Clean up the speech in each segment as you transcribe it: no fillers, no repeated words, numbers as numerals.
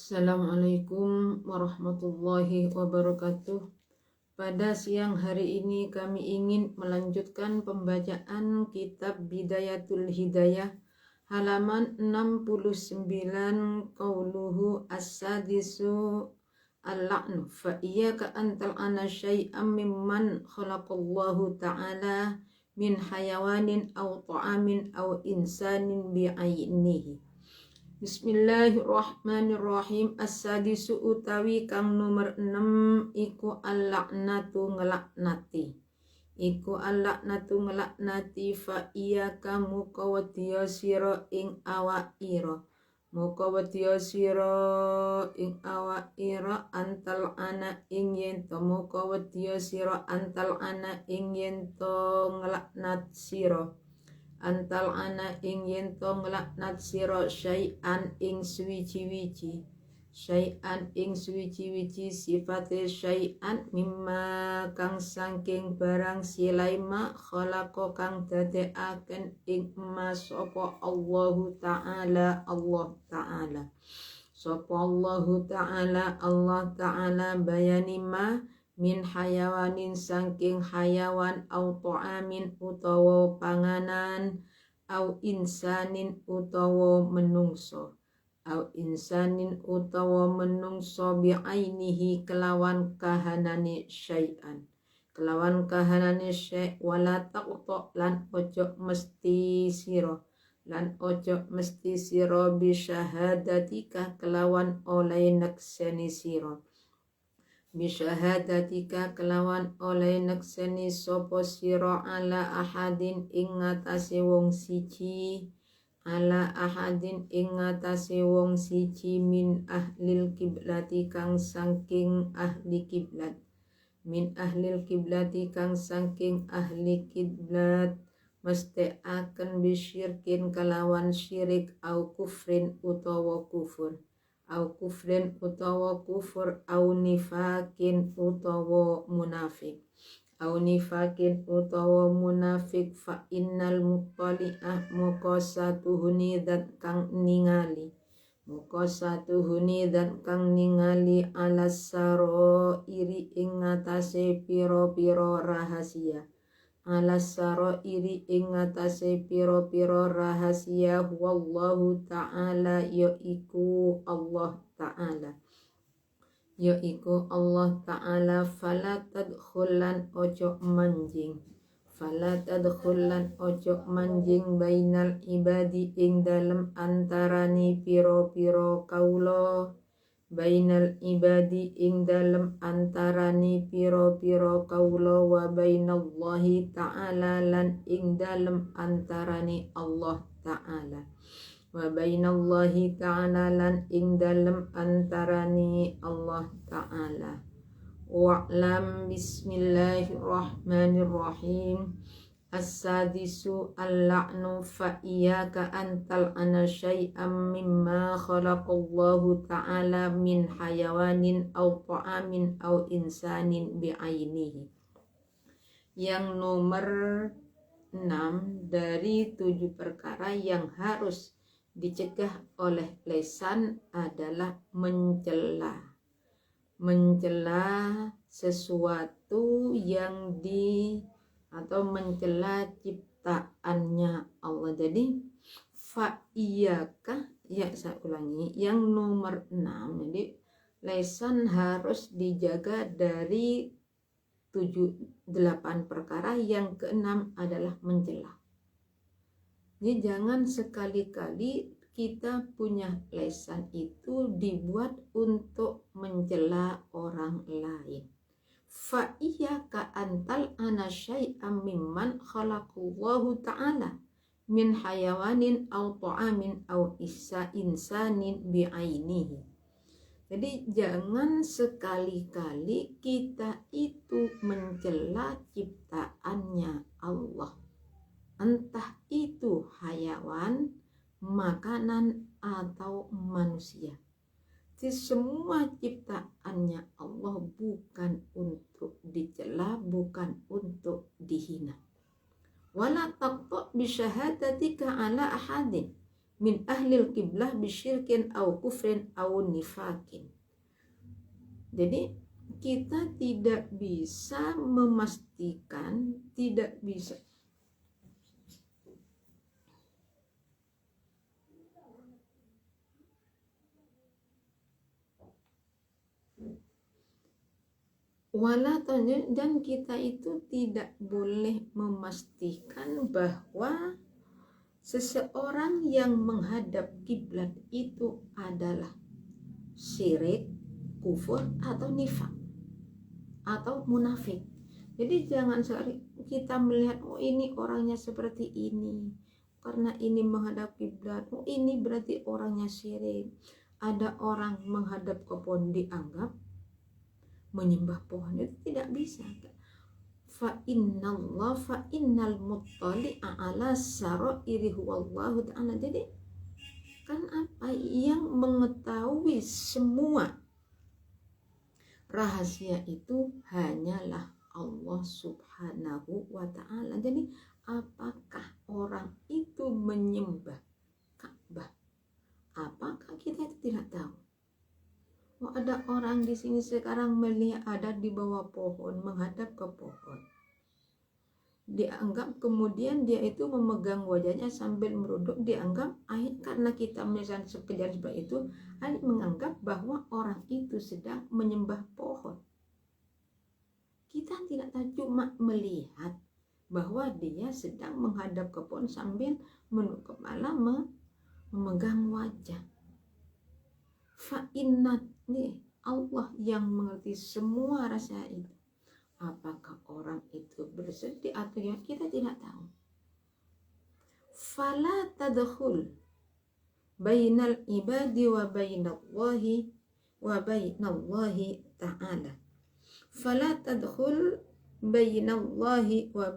Assalamualaikum warahmatullahi wabarakatuh. Pada siang hari ini kami ingin melanjutkan pembacaan kitab Bidayatul Hidayah halaman 69, qauluhu as-sadisu al-la'nu fa iyyaka an tal'ana syai'an mimman khalaqallahu ta'ala min hayawanin aw ta'amin aw insanin bi'ainihi. Bismillahirrahmanirrahim. As-sadisu utawi kang nomor 6 iku al-la'natu ngelaknati. Iku al-la'natu ngelaknati fa iya kamu kawatiya sira ing awak ira. Muka watiya sira ing awak ira antal ana ing yento. Muka watiya sira antal ana ing yento ngelaknat sira. Antal ana ing yento ngelaknat sira syai'an ing suwici-wici. Syai'an ing suwici-wici sifate syai'an mimma kang saking barang silaima khalaqa kang dadekaken ing mas sapa Allahu ta'ala Allah ta'ala. Sapa Allahu ta'ala Allah ta'ala bayani ma min hayawanin saking hayawan au ta'amin utawa panganan au insanin utawa menungso au insanin utawa menungso bi'ainihi kelawan kahanane syai'an kelawan kahanane syai' wala taqta lan ojo mesti sira bisyahadatika kelawan oleh nekseni sira bisyahadatika kelawan oleh nekseni sopo siro ala ahadin ing ngatasi wong siji ala ahadin ing ngatasi wong siji min ahlil kiblati kang saking ahli kiblat min ahlil kiblati kang saking ahli kiblat mesti akan bisyirkin kelawan syirik au kufrin utawa kufur au kufrin utawa kufur au nifakin utawa munafik fa innal muttali'ah muka satuhuni dan kang ningali alas saro iri ing ngatasé piro-piro rahasia alas saro iri ing ngatasé piro-piro rahasia wallahu ta'ala yaiku Allah ta'ala fala tadkhulan ojo manjing bainal ibadi ing dalem antarani piro-piro kaulo wa bainallahi ta'ala lan ing dalem antarani Allah ta'ala wa bainallahi ta'ala lan ing dalem antarani Allah ta'ala. Wa'lam bismillahirrahmanirrahim. As-sadisu al-la'nu fa iyyaka an tal'ana syai'an mimma khalaqallahu ta'ala min hayawanin aw ta'amin aw insanin bi'ainihi. Yang nomor 6 dari 7 perkara yang harus dicegah oleh lisan adalah mencela sesuatu yang atau mencela ciptaannya Allah. Jadi fa'iyaka, ya saya ulangi, yang nomor 6, jadi lisan harus dijaga dari 8 perkara. Yang keenam adalah mencela. Jadi jangan sekali-kali kita punya lisan itu dibuat untuk mencela orang lain. Fa iyyaka antal ana syai'am mimman khalaqallahu ta'ala min hayawanin aw ta'amin aw insanin bi'ainihi. Jadi jangan sekali-kali kita itu mencela ciptaannya Allah, entah itu hayawan, makanan atau manusia. Jadi semua ciptaannya Allah bukan untuk dicela, bukan untuk dihina. Wala taqta bisyahadatika ala ahadin min ahlil qiblah bisyirkin au kufrin au nifakin. Jadi kita tidak bisa memastikan, tidak bisa dan kita itu tidak boleh memastikan bahwa seseorang yang menghadap kiblat itu adalah syirik, kufur, atau nifak, atau munafik. Jadi jangan kita melihat, oh ini orangnya seperti ini, karena ini menghadap kiblat, oh ini berarti orangnya syirik. Ada orang menghadap ke pohon dianggap menyembah pohon, itu tidak bisa. Fa innal muttali'a ala sarairi huwallahu ta'ala. Jadi kan apa yang mengetahui semua rahasia itu hanyalah Allah subhanahu wa ta'ala. Jadi apakah orang itu menyembah Ka'bah? Apakah kita itu tidak tahu? Oh, ada orang di sini sekarang melihat ada di bawah pohon, menghadap ke pohon. Dianggap kemudian dia itu memegang wajahnya sambil meruduk, dianggap karena kita melihat kejadian seperti itu, ada menganggap bahwa orang itu sedang menyembah pohon. Kita tidak tahu, cuma melihat bahwa dia sedang menghadap ke pohon sambil menunduk kepala, memegang wajah. Fa'innat nih, Allah yang mengerti semua rasa itu. Apakah orang itu bersedih atau ya, kita tidak tahu. Fala tadkhul bainal ibadi wa bainallahi ta'ala. Fala tadkhul bainallahi wa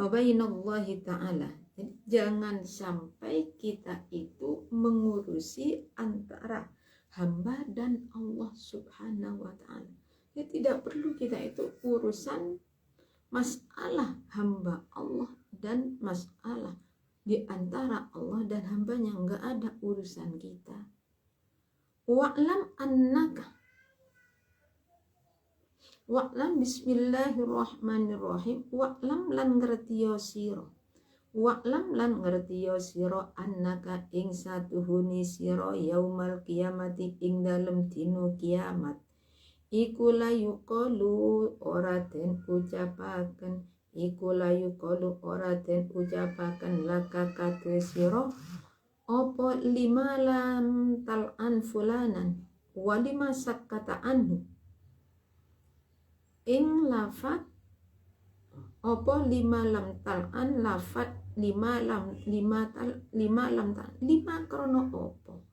bainallahi ta'ala. Jadi jangan sampai kita itu mengurusi antara hamba dan Allah subhanahu wa ta'ala. Ya, tidak perlu kita itu urusan masalah hamba Allah dan masalah di antara Allah dan hambanya, enggak ada urusan kita. Wa'lam bismillahirrahmanirrahim. Wa'lam lan ngertiyo sira. Wa'lam lan ngertiyo sira annaka ing satuhuni sira yaumal kiamati ing dalem dina kiamat. Iku layu qalu ora den ucapaken, iku layu qalu ora den ucapaken laka kadhe sira apa lima lam tal'an fulanan wa lima sakkata anhu. Ing lafat apa lima lam tal'an, lafat lima krono opo.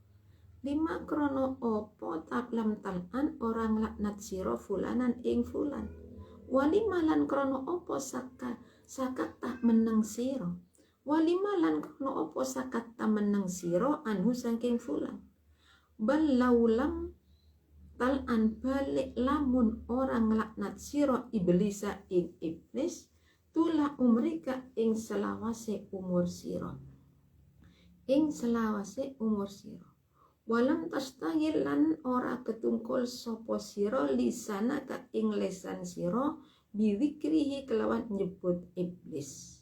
5 krono opo tak lam tal'an orang laknat siro fulanan ing fulan. Walima lan krono opo sakat tak meneng siro. Walima lan krono opo sakat tak meneng siro anhu saking fulan. Balaulam tal'an balik lamun orang laknat siro iblisa ing iblis, tula umrika ing selawase umur siro. Ing selawase umur siro. Walam tastahil lan ora ketungkul sopo siro lisana ka ing lesan siro bidzikrihi kelawan nyebut iblis.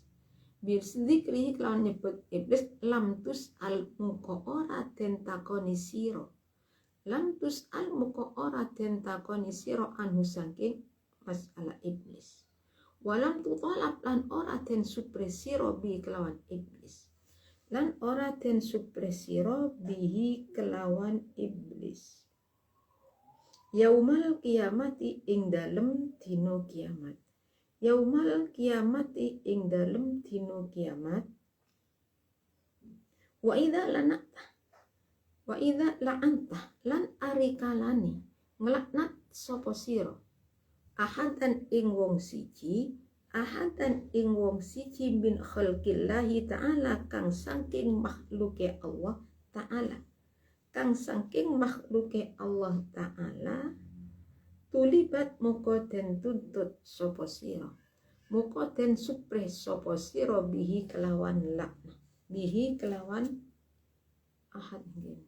Bidzikrihi kelawan nyebut iblis lam tus al muko ora den takoni siro. Lam tus al muko ora den takoni siro anhu saking masalah iblis. Walam tutolap lan ora den supresiro bi kelawan iblis. Lan ora den supresiro bihi kelawan iblis. Yaumal kiamati ing dalem dino kiamat. Yaumal kiamati ing dalem dino kiamat. Wa idza la'anta lan arikalani nglaknat sapa sira ahadan ing wong siji. Ahadan ing wong siji bin khalqillahi ta'ala kang saking makhluke Allah ta'ala. Kang saking makhluke Allah ta'ala tulibat moko den tuntut sapa sira. Moko den supres sapa sira bihi kelawan laknat. Bihi kelawan ahad nggih.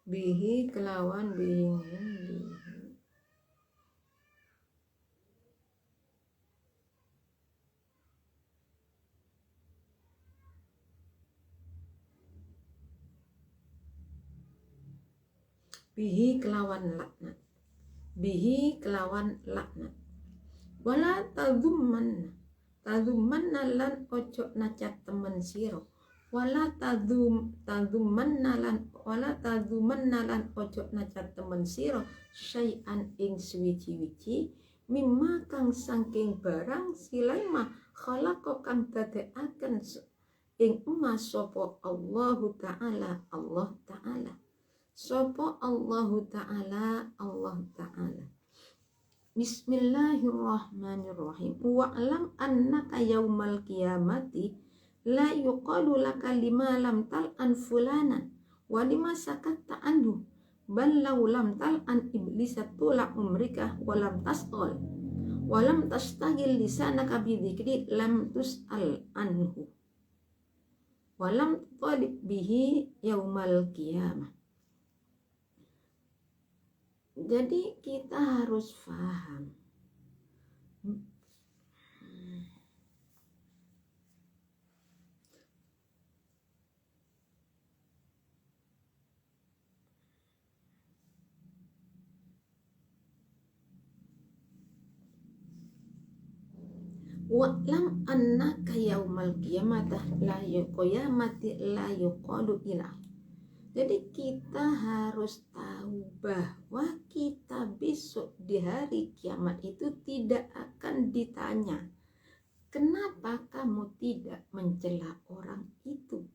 Bihi kelawan bihi nggih. Bihi kelawan laknat. Bihi kelawan laknat. Wala tadzumanna lan ojo nacat temen siro. Wala tadzumanna lan ojo nacat temen siro syai'an ing suwici-wici mimma kang saking barang silaima khalaqa kang dadekaken ing emas sapa Allahu Ta'ala Allah Ta'ala. Sapa Allahu Ta'ala Allah Ta'ala. Bismillahirrahmanirrahim. Wa'lam annaka yaumal qiyamati la yuqalu laka lima lam tal'an fulanan wa lima sakatta anhu bal law lam tal'an iblisa tula umrika wa lam tasqal wa lam tastagil lisanaka bidzikri lam tus'al anhu wa lam talib bihi yaumal qiyamah. Jadi kita harus paham wa'lam annaka yaumal qiyamati la yuqalu ilah. Jadi kita harus tahu bahwa kita besok di hari kiamat itu tidak akan ditanya, kenapa kamu tidak mencela orang itu?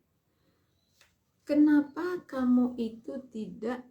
Kenapa kamu itu tidak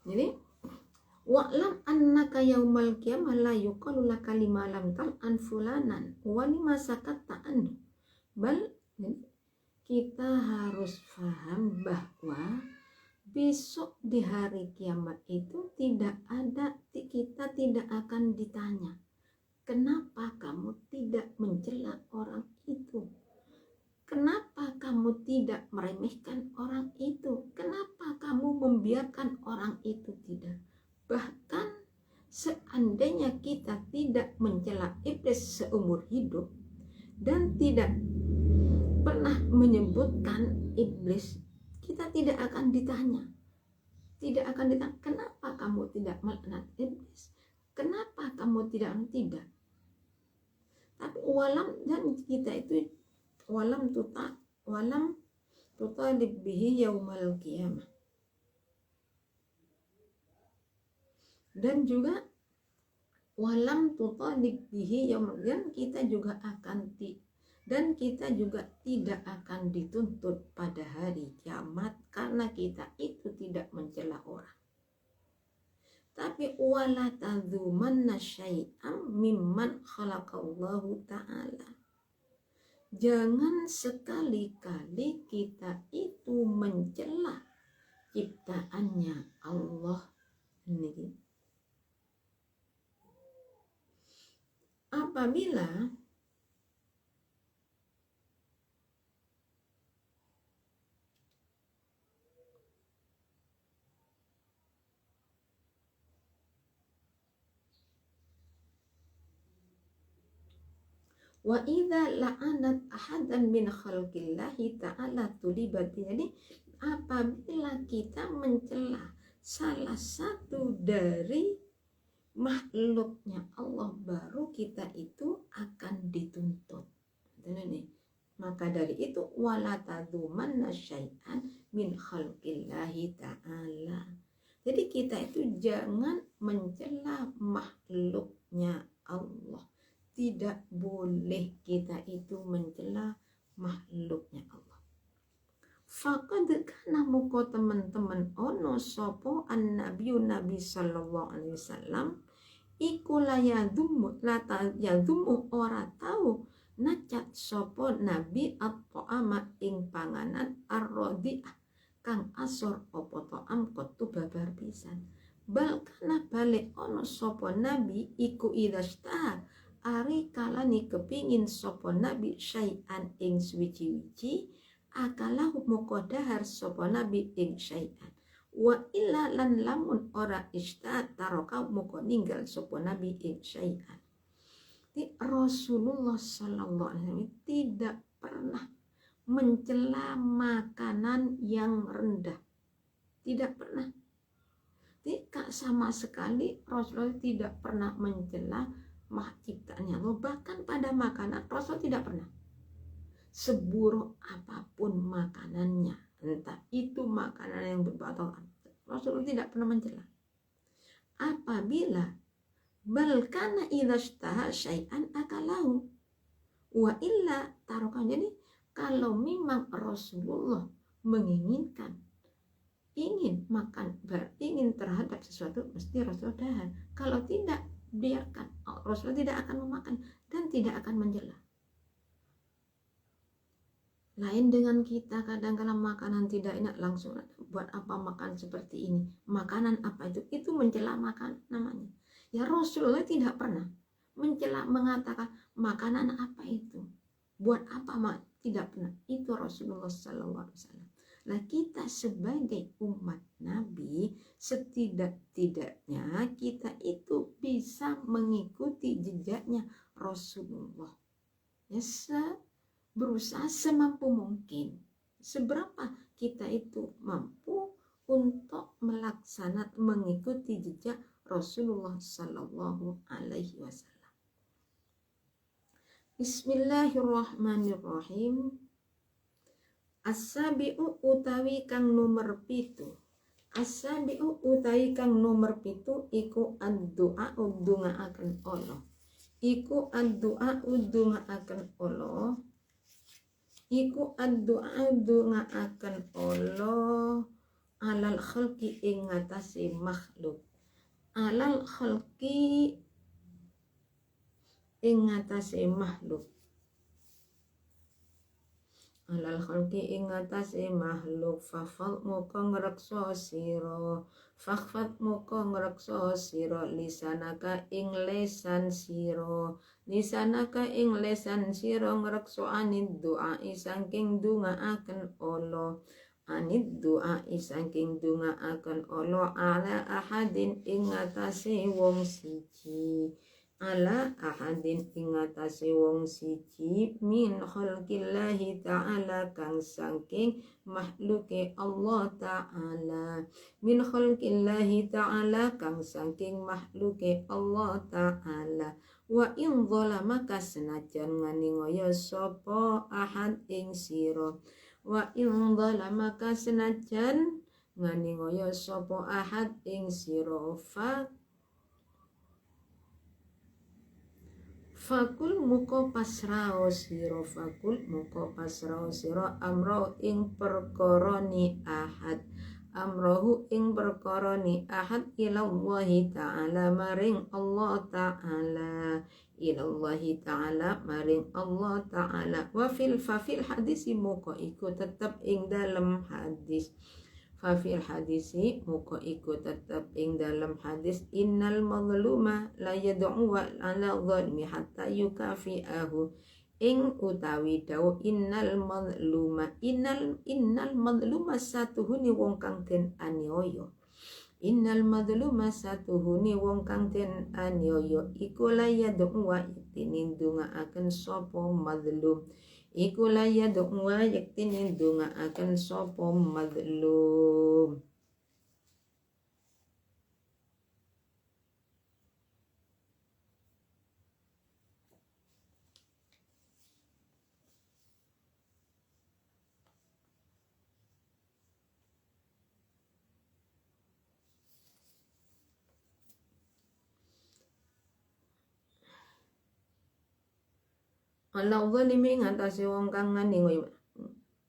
Jadi wa'lam annaka yaumal qiyamah la yuqalu laka lima lam tal'an fulanan wa lima sakatta anhu. Bal kita harus paham bahwa besok di hari kiamat itu kita tidak akan ditanya, kenapa kamu tidak mencela orang itu? Kenapa kamu tidak meremehkan orang itu? Kenapa kamu membiarkan orang itu tidak? Bahkan seandainya kita tidak mencela iblis seumur hidup dan tidak pernah menyebutkan iblis, kita tidak akan ditanya. Tidak akan ditanya, kenapa kamu tidak melaknat iblis? Kenapa kamu tidak? Tapi walam, dan kita itu walam tutalib bihi yaumal qiyamah. Dan juga walam tutalib bihi yaumal qiyamah, kita juga tidak akan dituntut pada hari kiamat karena kita itu tidak mencela orang. Tapi wala tadzumanna syai'am mimman khalaqallahu ta'ala. Jangan sekali-kali kita itu mencela ciptaannya Allah. Ini apabila wa idza la'anat ahadan min khalqillahi ta'ala tulibat. Jadi apabila kita mencela salah satu dari makhluknya Allah, baru kita itu akan dituntut. Maka dari itu wala tadzumanna syai'an min khalqillahi ta'ala. Jadi kita itu jangan mencela makhluknya Allah. Tidak boleh kita itu mencela makhluknya Allah. Faqad kana muka teman-teman ono sopo nabi sallallahu alaihi wasallam iku layadum ora tahu nacat sopo nabi at-ta'ama ing panganan ar-radi'ah kang asor opo to'am kotu babar pisan. Bal kana balik ono sopo nabi iku idastah ari kalani kepingin sopo nabi syai'an ing suwici-wici akalahu moko dahar sopo nabi ing syai'an wa illa lan lamun ora istah taroka moko ninggal sopo nabi ing syai'an. Rasulullah sallallahu alaihi wasallam tidak pernah mencela makanan yang rendah, tidak pernah. Tidak sama sekali Rasulullah tidak pernah mencela ciptaannya Allah. Bahkan pada makanan Rasul tidak pernah. Seburuk apapun makanannya, entah itu makanan yang berbau, Rasulullah tidak pernah mencela. Apabila balkana idzastaha syai'an akalahu wa illa tarokan. Jadi kalau memang Rasulullah menginginkan ingin makan, ingin terhadap sesuatu, mesti Rasulullah dahar. Kalau tidak, biarkan. Rasulullah tidak akan memakan dan tidak akan mencela. Lain dengan kita, kadang-kadang makanan tidak enak langsung buat apa makan seperti ini, makanan apa itu mencela makan namanya. Ya Rasulullah tidak pernah mencela, mengatakan makanan apa itu, buat apa tidak pernah. Itu Rasulullah sallallahu alaihi wasallam. Nah, kita sebagai umat Nabi, setidak-tidaknya kita itu bisa mengikuti jejaknya Rasulullah. Ya, berusaha semampu mungkin. Seberapa kita itu mampu untuk melaksanakan mengikuti jejak Rasulullah sallallahu alaihi wasallam. Bismillahirrahmanirrahim. As-sabi'u utawi kang nomor 7. As-sabi'u utawi kang nomor 7 iku ad-du'a ndongaaken Allah. Iku ad-du'a ndongaaken Allah. Iku ad-du'a ndongaaken Allah alal khalqi ing ngatasi makhluk. Alal khalqi ing ngatasi makhluk. Alal khalqi ing ngatasi makhluk. Fafal muka ngrekso sira. Fakhfat muka ngrekso sira lisanaka ing lesan sira. Lisanaka ing lesan sira ngrekso anid doa saking ndongaaken Allah. Anid doa saking ndongaaken Allah ala ahadin ing ngatasi wong siji. Ala ahadin ing ngatasi wong siji min khalqillahi ta'ala kang saking makhluke Allah ta'ala. Min khalqillahi ta'ala kang saking makhluke Allah ta'ala. Wa in zalamaka senajan nganiaya sapa ahad ing sira. Wa in zalamaka senajan nganiaya sapa ahad ing sira. Fakul muka pasrao siro. Fakul muka pasrao siro amroh ing perkoroni ahad. Amrohu ing perkoroni ahad ilallahi ta'ala maring Allah ta'ala. Ilallahi ta'ala maring Allah ta'ala. Wafil fafil hadisi muka iku tetap ing dalam hadis. Fafil hadisi muka iku tetap ing dalam hadis innal mazluma la yad'u ala zalimi hatta yukafi'ahu ing utawi dawu innal mazluma satuhuni wong kang den aniaya. Innal mazluma satuhuni wong kang den aniaya iku la yad'u tinindungaaken sapa mazlum. Iku la yad'u yaktin ndongaaken sapa mazlum. ala zalimi ngatasi wong kang nganingoyo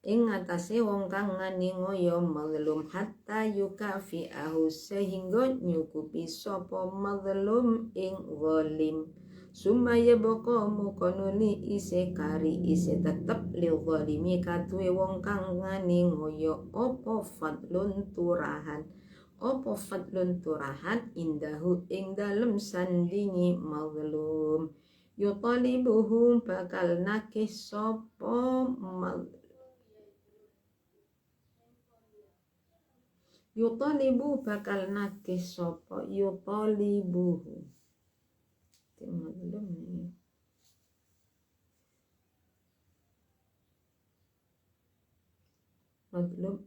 ing ngatasi wong kang nganingoyo mazlum hatta yukafi'ahu sehingga nyukupi sapa mazlum ing zalim sumaya boko mukonuli ise kari ise tetep li zalimi katuwe wong kang nganingoyo opo fadlun turahan indahu ing dalem sandingi mazlum yutalibuhu bakal nakih sapa yutalibuhu mazlum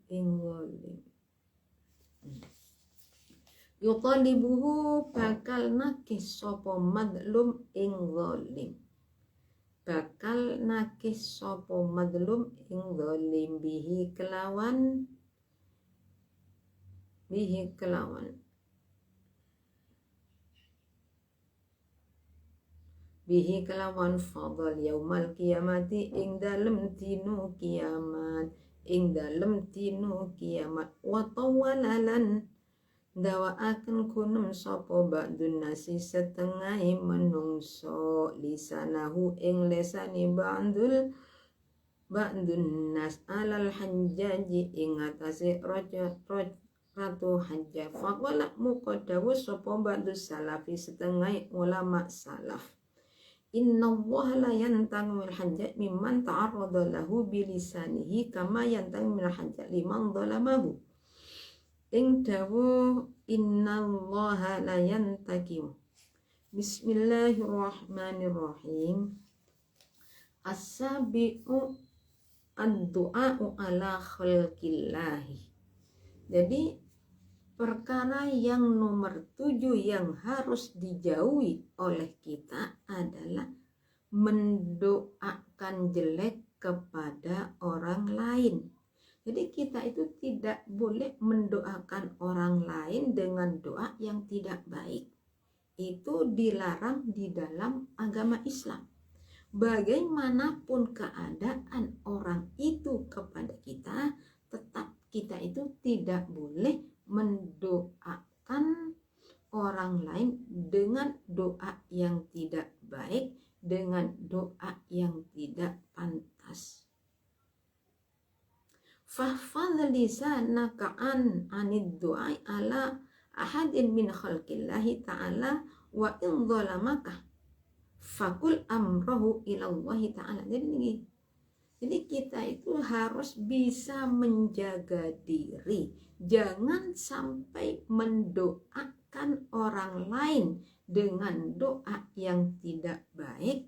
ing zalim yutalibuhu bakal nakih sapa mazlum ing zalim bihi kelawan fadl yaumal kiamati ing dalem dinu kiamat wa tawalalan dawaaken kunum sapa ba'dun nasi setengah menungso lisanahu ing lesani ba'dun nas alal hajjaji ing atase ratu hajjah faqala muqaddawu sapa ba'du salafi setengah ulama salaf inna Allah la yantamu min hajjah mimman ta'arrada lahu bilisanihi kama yantamu min hajjah liman zalamahu ing dawu innallaha la yantakim. Bismillahirrahmanirrahim. As-sabi'u ad-du'a'u ala khalqillahi. Jadi perkara yang nomor 7 yang harus dijauhi oleh kita adalah mendoakan jelek kepada orang lain. Jadi kita itu tidak boleh mendoakan orang lain dengan doa yang tidak baik. Itu dilarang di dalam agama Islam. Bagaimanapun keadaan orang itu kepada kita, tetap kita itu tidak boleh mendoakan orang lain dengan doa yang tidak baik, dengan doa yang tidak pantas. Fahfadh lisanaka anid du'ai ala ahadin min khalqillahi ta'ala wa in zalamaka fakul amrahu ilallahi ta'ala. Jadi kita itu harus bisa menjaga diri, jangan sampai mendoakan orang lain dengan doa yang tidak baik.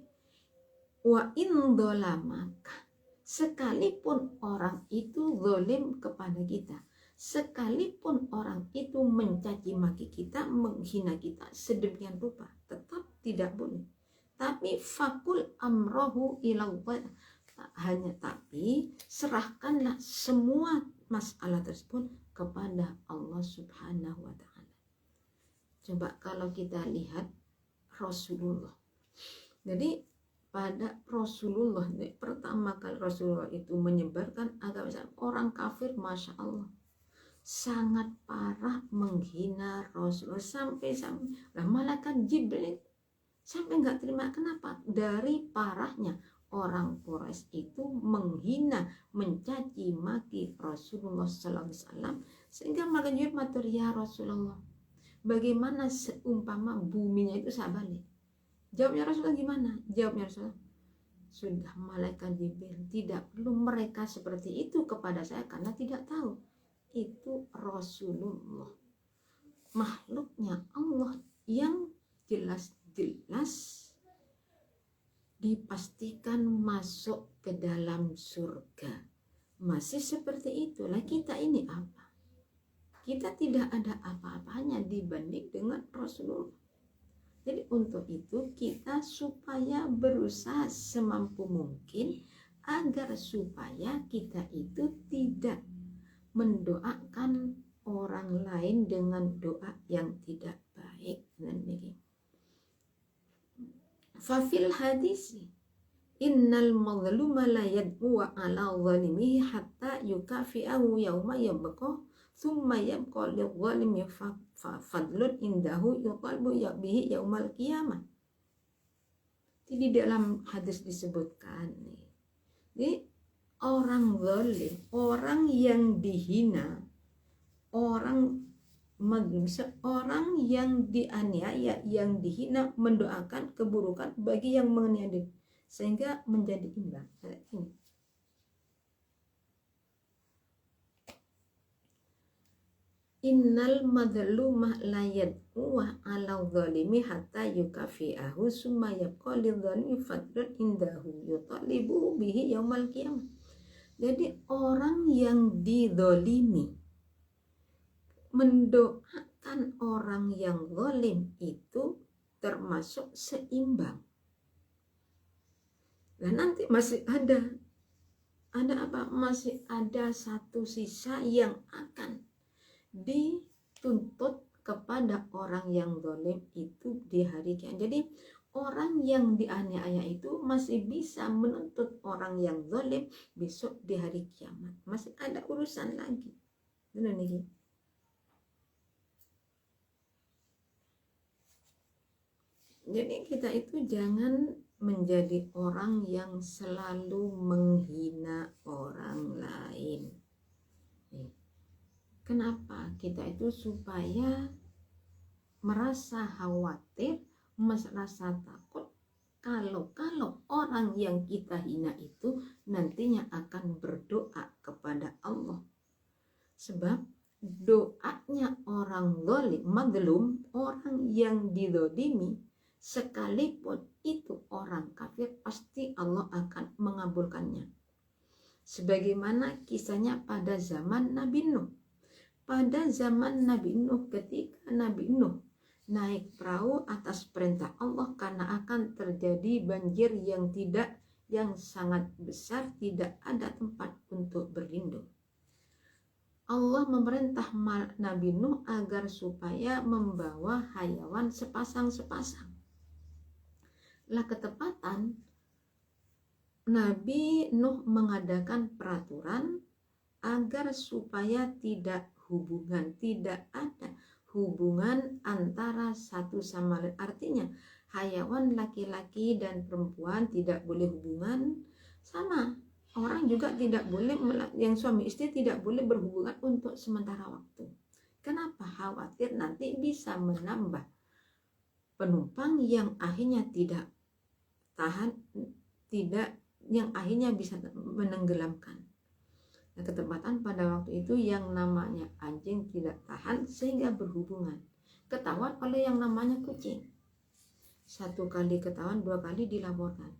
Wa in zalamaka, sekalipun orang itu zalim kepada kita, sekalipun orang itu mencaci maki kita, menghina kita sedemikian rupa, tetap tidak boleh. Tapi fakul amrohu ilallah, tapi serahkanlah semua masalah tersebut kepada Allah Subhanahu wa ta'ala. Coba kalau kita lihat Rasulullah. Jadi pada Rasulullah, pertama kali Rasulullah itu menyebarkan agama Islam, orang kafir Masya Allah sangat parah menghina Rasulullah sampai malaikat Jibril sampai nggak terima. Kenapa? Dari parahnya orang Quraisy itu menghina, mencaci maki Rasulullah SAW, sehingga malaikat Jibril matur, ya Rasulullah, bagaimana seumpama buminya itu sabalik? Jawabnya Rasulullah gimana? Jawabnya Rasulullah, sudah malaikat Jibril, tidak perlu mereka seperti itu kepada saya karena tidak tahu. Itu Rasulullah, makhluknya Allah yang jelas-jelas dipastikan masuk ke dalam surga. Masih seperti itulah kita ini apa? Kita tidak ada apa-apanya dibanding dengan Rasulullah. Jadi untuk itu kita supaya berusaha semampu mungkin agar supaya kita itu tidak mendoakan orang lain dengan doa yang tidak baik. Fafil hadis, innal mazluma la yad'u ala zalimihi hatta yukafi'ahu yawma yabqa thumma yabqa lidh-dhalimi fadlun indahu yutalbu bihi yaumal qiyamah. Jadi dalam hadis disebutkan nih, jadi orang zalim, orang yang dihina, orang yang dianiaya, yang dihina, mendoakan keburukan bagi yang menganiaya, sehingga menjadi imbang. Ini innal madlumah la yad'u ala zalimi hatta yukafi'ahu summa yabqa lidzalimi fadlun indahu yutalibu bihi yaumal qiyamah. Jadi orang yang dizalimi mendoakan orang yang zalim itu termasuk seimbang. Dan nanti masih ada apa? Masih ada satu sisa yang akan dituntut kepada orang yang zalim itu di hari kiamat. Jadi orang yang dianiaya itu masih bisa menuntut orang yang zalim besok di hari kiamat. Masih ada urusan lagi. Benar nih. Jadi kita itu jangan menjadi orang yang selalu menghina orang lain. Kenapa? Kita itu supaya merasa khawatir, merasa takut kalau orang yang kita hina itu nantinya akan berdoa kepada Allah. Sebab doanya orang zalim, madlum, orang yang dizalimi, sekalipun itu orang kafir, pasti Allah akan mengabulkannya. Sebagaimana kisahnya pada zaman Nabi Nuh. Pada zaman Nabi Nuh, ketika Nabi Nuh naik perahu atas perintah Allah karena akan terjadi banjir yang sangat besar, tidak ada tempat untuk berlindung. Allah memerintah Nabi Nuh agar supaya membawa hayawan sepasang-sepasang. Lah ketepatan Nabi Nuh mengadakan peraturan agar supaya tidak ada hubungan antara satu sama lain. Artinya hayawan laki-laki dan perempuan tidak boleh hubungan sama. Orang juga tidak boleh, yang suami istri tidak boleh berhubungan untuk sementara waktu. Kenapa? Khawatir nanti bisa menambah penumpang yang akhirnya tidak tahan, yang akhirnya bisa menenggelamkan. Nah, ketepatan pada waktu itu yang namanya anjing tidak tahan sehingga berhubungan. Ketahuan oleh yang namanya kucing. 1 kali ketahuan, 2 kali dilaporkan.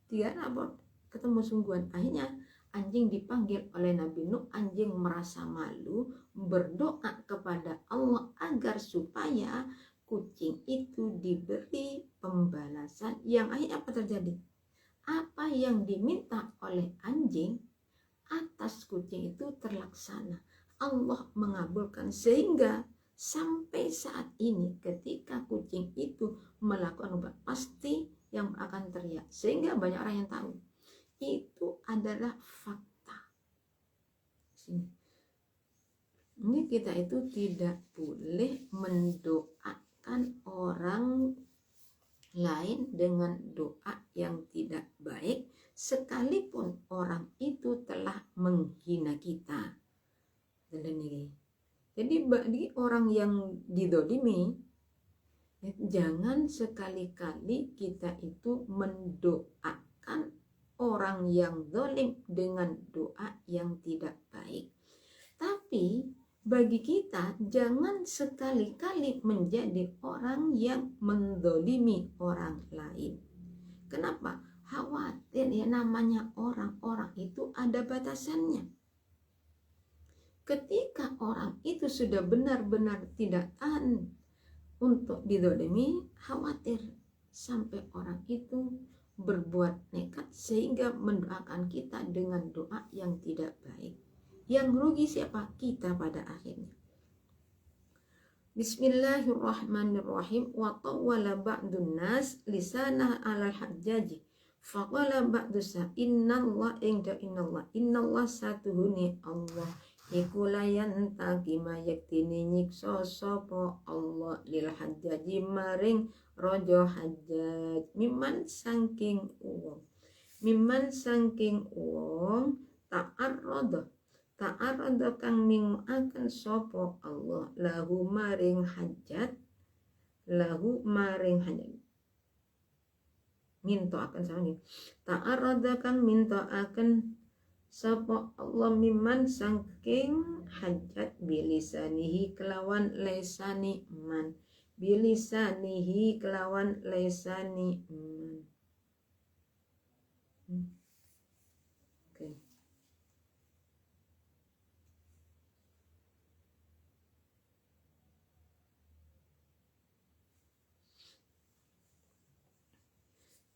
3 lapor, ketemu sungguhan. Akhirnya anjing dipanggil oleh Nabi Nuh. Anjing merasa malu, berdoa kepada Allah agar supaya kucing itu diberi pembalasan. Yang akhirnya apa terjadi? Apa yang diminta oleh anjing atas kucing itu terlaksana. Allah mengabulkan, sehingga sampai saat ini ketika kucing itu melakukan ubah, pasti yang akan teriak, sehingga banyak orang yang tahu itu adalah fakta. Ini kita itu tidak boleh mendoakan orang lain dengan doa yang tidak baik, sekalipun orang itu telah menghina kita. Jadi bagi orang yang dizalimi, jangan sekali-kali kita itu mendoakan orang yang zalim dengan doa yang tidak baik. Tapi bagi kita jangan sekali-kali menjadi orang yang menzalimi orang lain. Kenapa? Khawatir, ya namanya orang-orang itu ada batasannya. Ketika orang itu sudah benar-benar tidak tahan untuk dizalimi, khawatir sampai orang itu berbuat nekat sehingga mendoakan kita dengan doa yang tidak baik. Yang rugi siapa? Kita pada akhirnya. Bismillahirrahmanirrahim. Wa tawwala ba'dun nas lisanah alal hajjaji Faqala ba'dusa innallah innallah satuhuni Allah iku layan takima yektini nyiksa sapa Allah lil hajjaji maring raja hajjaj miman saking wong ta'arrada kang ningaken sapa Allah lahu maring hajjaj minto akan sama nih ta'arrada kang minto akan sapa Allah miman saking hajjat bilisanihi kelawan lesani man Oke.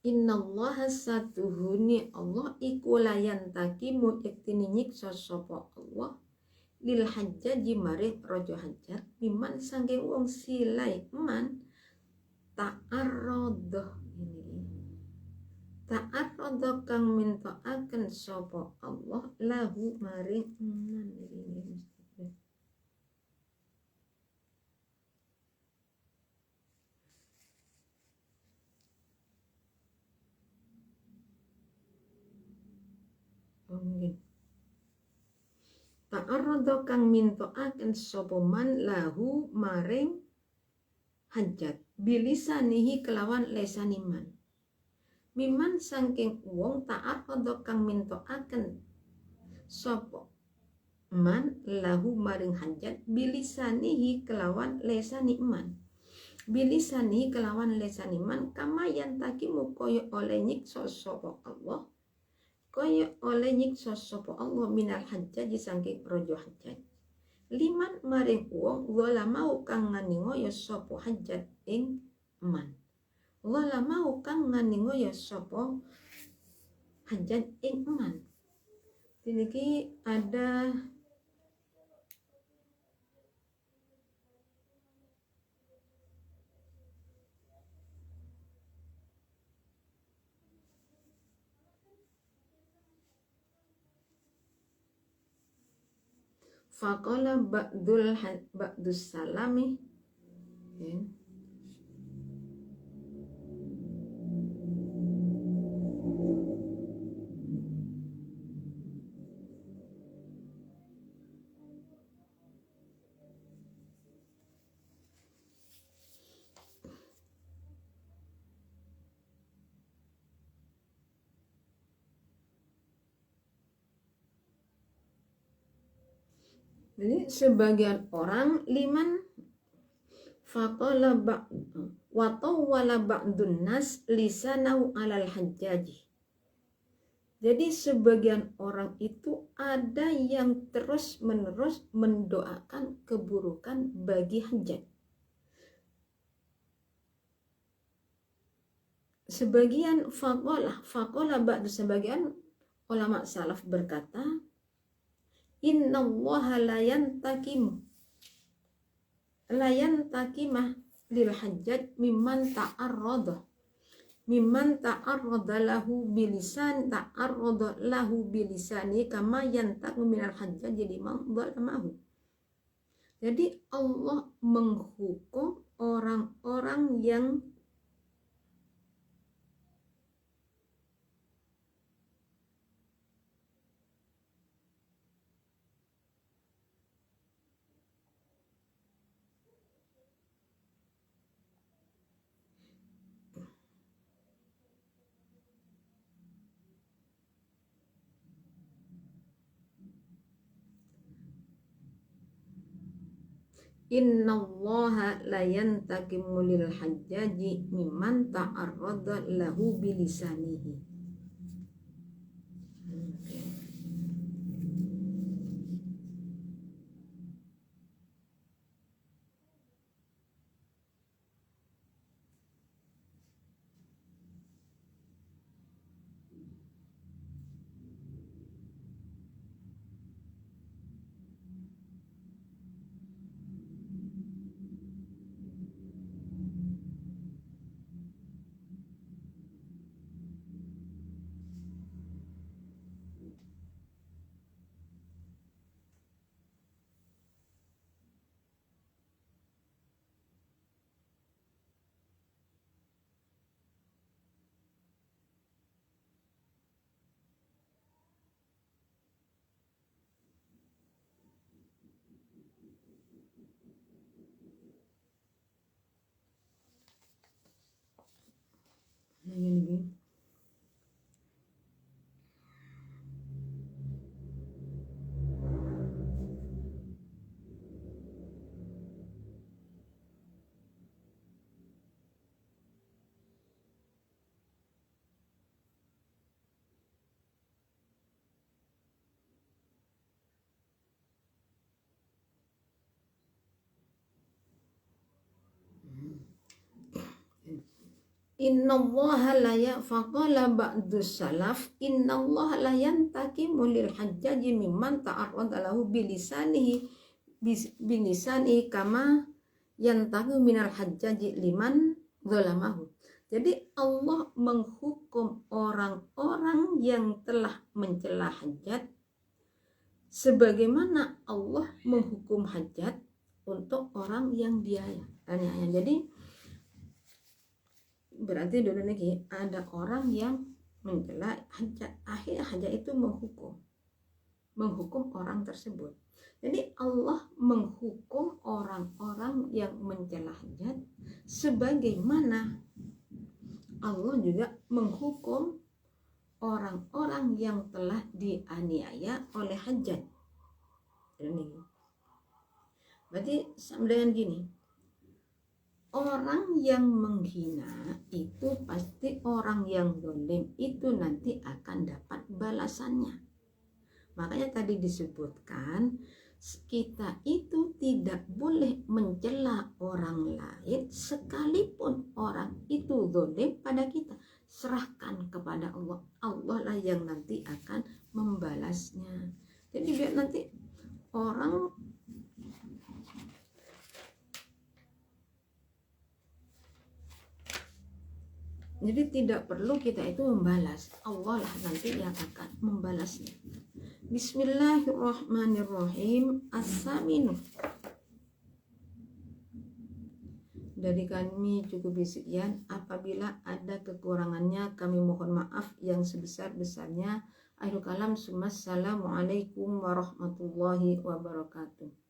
Innallaha satuhuni Allah iku layan takimu iktini nyiksa sapa Allah lil hajjaji maring raja hajjat miman saking wong silai man ta'arrada kang minta akan sapa Allah lahu maring man ta'arrada kang minta akan sapa man lahu maring hajat bilisanihi kelawan lesani man miman saking wong ta'arrada kang minta akan sapa man lahu maring hajat bilisanihi kelawan lesani man kama yantakimu koyo oleh nyiksa sapa Allah minal hajjaj saking raja hajjaj liman maring wong wala mau kang nganingoyo sapa hajjat ing man wala mau kang nganingoyo sapa hajjat ing man. Ini ada faqala ba'dus salami Jadi sebagian orang liman faqala watawala ba'dun nas lisanau alal hajjaji. Jadi sebagian orang itu ada yang terus menerus mendoakan keburukan bagi hajjaj. Sebagian faqala ba'du sebagian ulama salaf berkata innallaha layan takimah lil hajjaj mimman ta'arrada lahu bilisani kama yantaku minal hajjaj liman dzalamahu. Jadi Allah menghukum orang-orang yang innallaha layantakimu lil hajjaji mimman ta'arrada lahu bilisanihi. Gini. Innallaha la faqala ba'du salaf innallaha la yantakimu lil hajjaji mimman ta'arrada lahu bilisanihi kama yantakimu minal hajjaji liman zalamahu. Jadi Allah menghukum orang-orang yang telah mencela hajat sebagaimana Allah menghukum hajat untuk orang yang dia tanya. Jadi berarti dulu lagi ada orang yang mencela hajat, akhirnya hajat itu menghukum orang tersebut. Jadi Allah menghukum orang-orang yang mencela hajat sebagaimana Allah juga menghukum orang-orang yang telah dianiaya oleh hajat. Berarti sama dengan gini, orang yang menghina itu pasti orang yang zalim itu nanti akan dapat balasannya. Makanya tadi disebutkan kita itu tidak boleh mencela orang lain sekalipun orang itu zalim pada kita. Serahkan kepada Allah. Allah lah yang nanti akan membalasnya. Jadi biar nanti orang jadi tidak perlu kita itu membalas, Allah lah nanti yang akan membalasnya. Bismillahirrahmanirrahim. As-saminu. Dari kami cukup sekian. Apabila ada kekurangannya kami mohon maaf yang sebesar-besarnya. Akhirul kalam. Assalamualaikum warahmatullahi wabarakatuh.